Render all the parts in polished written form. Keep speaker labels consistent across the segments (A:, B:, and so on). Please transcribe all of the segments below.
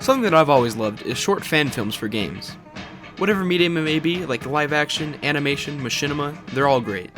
A: Something that I've always loved is short fan films for games. Whatever medium it may be, like live action, animation, machinima, they're all great.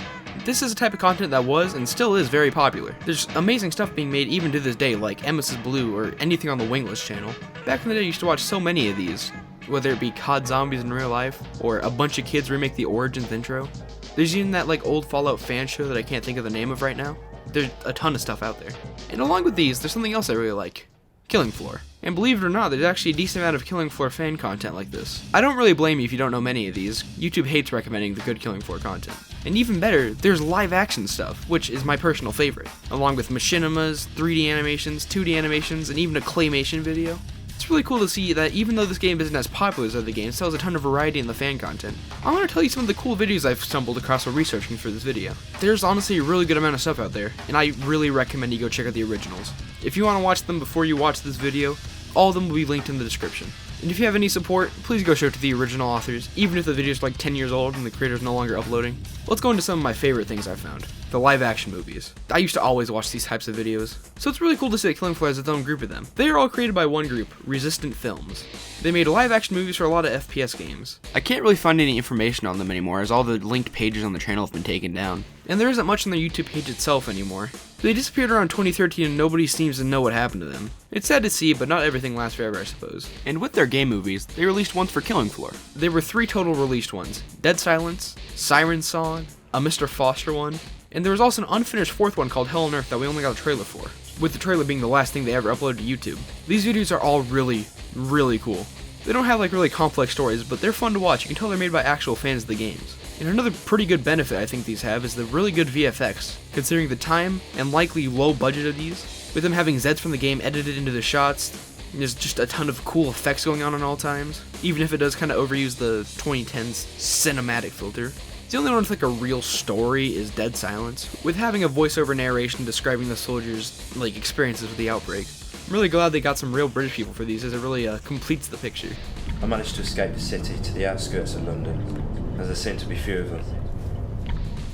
A: This is a type of content that was and still is very popular. There's amazing stuff being made even to this day, like Mrs. Blue or anything on the Wingless channel. Back in the day, I used to watch so many of these, whether it be COD Zombies in real life, or a bunch of kids remake the Origins intro. There's even that old Fallout fan show that I can't think of the name of right now. There's a ton of stuff out there. And along with these, there's something else I really like. Killing Floor. And believe it or not, there's actually a decent amount of Killing Floor fan content like this. I don't really blame you if you don't know many of these. YouTube hates recommending the good Killing Floor content. And even better, there's live action stuff, which is my personal favorite, along with machinimas, 3D animations, 2D animations, and even a claymation video. It's really cool to see that even though this game isn't as popular as other games, it still has a ton of variety in the fan content. I want to tell you some of the cool videos I've stumbled across while researching for this video. There's honestly a really good amount of stuff out there, and I really recommend you go check out the originals. If you want to watch them before you watch this video, all of them will be linked in the description. And if you have any support, please go show it to the original authors, even if the video's like 10 years old and the creator's no longer uploading. Let's go into some of my favorite things I've found. The live action movies. I used to always watch these types of videos, so it's really cool to see that Killing Floor has its own group of them. They are all created by one group, Resistant Films. They made live action movies for a lot of FPS games. I can't really find any information on them anymore, as all the linked pages on the channel have been taken down. And there isn't much on their YouTube page itself anymore. They disappeared around 2013 and nobody seems to know what happened to them. It's sad to see, but not everything lasts forever, I suppose. And with their game movies, they released ones for Killing Floor. There were 3 total released ones: Dead Silence, Siren Song, a Mr. Foster one, and there was also an unfinished 4th one called Hell on Earth that we only got a trailer for, with the trailer being the last thing they ever uploaded to YouTube. These videos are all really, really cool. They don't have really complex stories, but they're fun to watch. You can tell they're made by actual fans of the games. And another pretty good benefit I think these have is the really good VFX, considering the time and likely low budget of these, with them having Zeds from the game edited into the shots. There's just a ton of cool effects going on all times, even if it does kind of overuse the 2010s cinematic filter. The only one with a real story is Dead Silence, with having a voiceover narration describing the soldiers' experiences with the outbreak. I'm really glad they got some real British people for these, as it really completes the picture.
B: I managed to escape the city to the outskirts of London, as there seem to be few of them.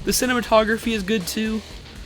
A: The cinematography is good too.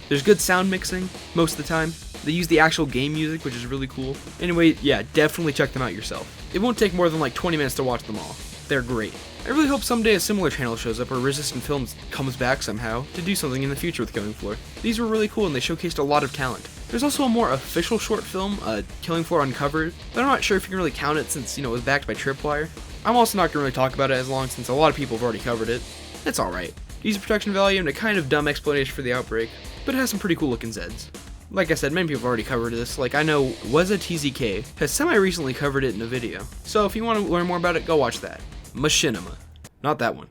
A: There's good sound mixing most of the time. They use the actual game music, which is really cool. Anyway, yeah, definitely check them out yourself. It won't take more than 20 minutes to watch them all. They're great. I really hope someday a similar channel shows up or Resistant Films comes back somehow to do something in the future with Killing Floor. These were really cool and they showcased a lot of talent. There's also a more official short film, Killing Floor Uncovered, but I'm not sure if you can really count it since, it was backed by Tripwire. I'm also not going to really talk about it as long since a lot of people have already covered it. It's alright. Decent production value and a kind of dumb explanation for the outbreak, but it has some pretty cool looking Zeds. Like I said, many people have already covered this. I know WasATZK has semi-recently covered it in a video, so if you want to learn more about it, go watch that. Machinima. Not that one.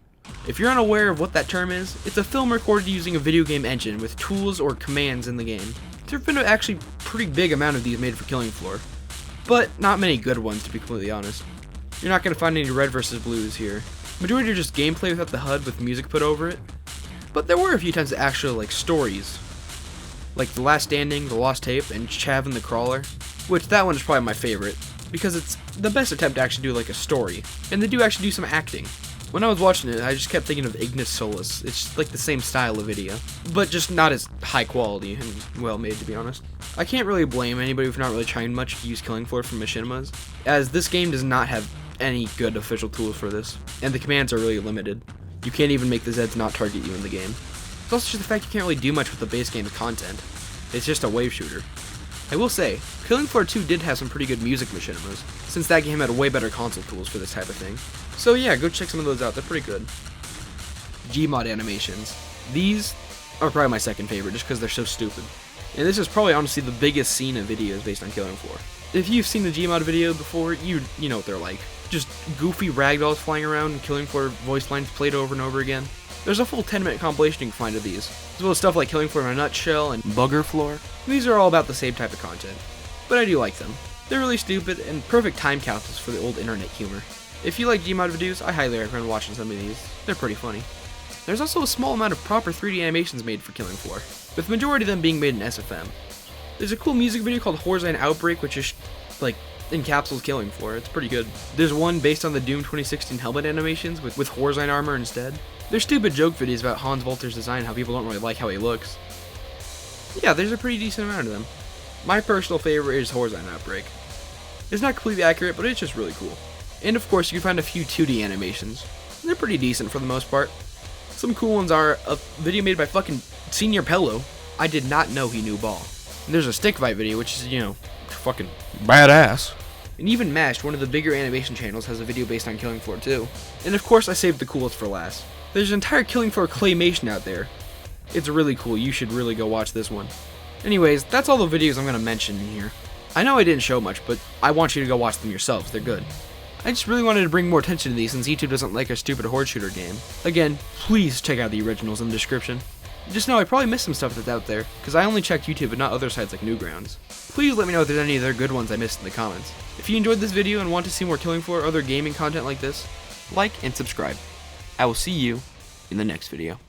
A: If you're unaware of what that term is, it's a film recorded using a video game engine with tools or commands in the game. There have been an actually pretty big amount of these made for Killing Floor, but not many good ones to be completely honest. You're not going to find any red versus blues here. Majority are just gameplay without the HUD with music put over it, but there were a few times that actually stories, like The Last Standing, The Lost Tape, and Chav and the Crawler, which that one is probably my favorite, because it's the best attempt to actually do a story, and they do actually do some acting. When I was watching it, I just kept thinking of Ignis Solus. It's just the same style of video, but just not as high quality and well made, to be honest. I can't really blame anybody for not really trying much to use Killing Floor from machinimas, as this game does not have any good official tools for this, and the commands are really limited. You can't even make the Zeds not target you in the game. It's also just the fact you can't really do much with the base game's content. It's just a wave shooter. I will say, Killing Floor 2 did have some pretty good music machinimas, since that game had way better console tools for this type of thing. So yeah, go check some of those out, they're pretty good. Gmod animations. These are probably my second favorite, just because they're so stupid. And this is probably honestly the biggest scene of videos based on Killing Floor. If you've seen the Gmod video before, you know what they're like. Just goofy ragdolls flying around and Killing Floor voice lines played over and over again. There's a full 10-minute compilation you can find of these, as well as stuff like Killing Floor in a Nutshell and Bugger Floor. These are all about the same type of content, but I do like them. They're really stupid and perfect time capsules for the old internet humor. If you like Gmod videos, I highly recommend watching some of these. They're pretty funny. There's also a small amount of proper 3D animations made for Killing Floor, with the majority of them being made in SFM. There's a cool music video called Horizon Outbreak, which is encapsulates Killing Floor. It's pretty good. There's one based on the Doom 2016 helmet animations with Horizon armor instead. There's stupid joke videos about Hans Walter's design, how people don't really like how he looks. Yeah, there's a pretty decent amount of them. My personal favorite is Horizon Outbreak. It's not completely accurate, but it's just really cool. And of course, you can find a few 2D animations. They're pretty decent for the most part. Some cool ones are a video made by fucking Senior Pello. I did not know he knew ball. And there's a stick fight video, which is, you know, fucking badass. And even Mashed, one of the bigger animation channels, has a video based on Killing Floor too. And of course, I saved the coolest for last. There's an entire Killing Floor claymation out there. It's really cool. You should really go watch this one. Anyways, that's all the videos I'm going to mention in here. I know I didn't show much, but I want you to go watch them yourselves. They're good. I just really wanted to bring more attention to these since YouTube doesn't like a stupid horde shooter game. Again, please check out the originals in the description. Just know I probably missed some stuff that's out there, because I only checked YouTube and not other sites like Newgrounds. Please let me know if there's any other good ones I missed in the comments. If you enjoyed this video and want to see more Killing Floor or other gaming content like this, like and subscribe. I will see you in the next video.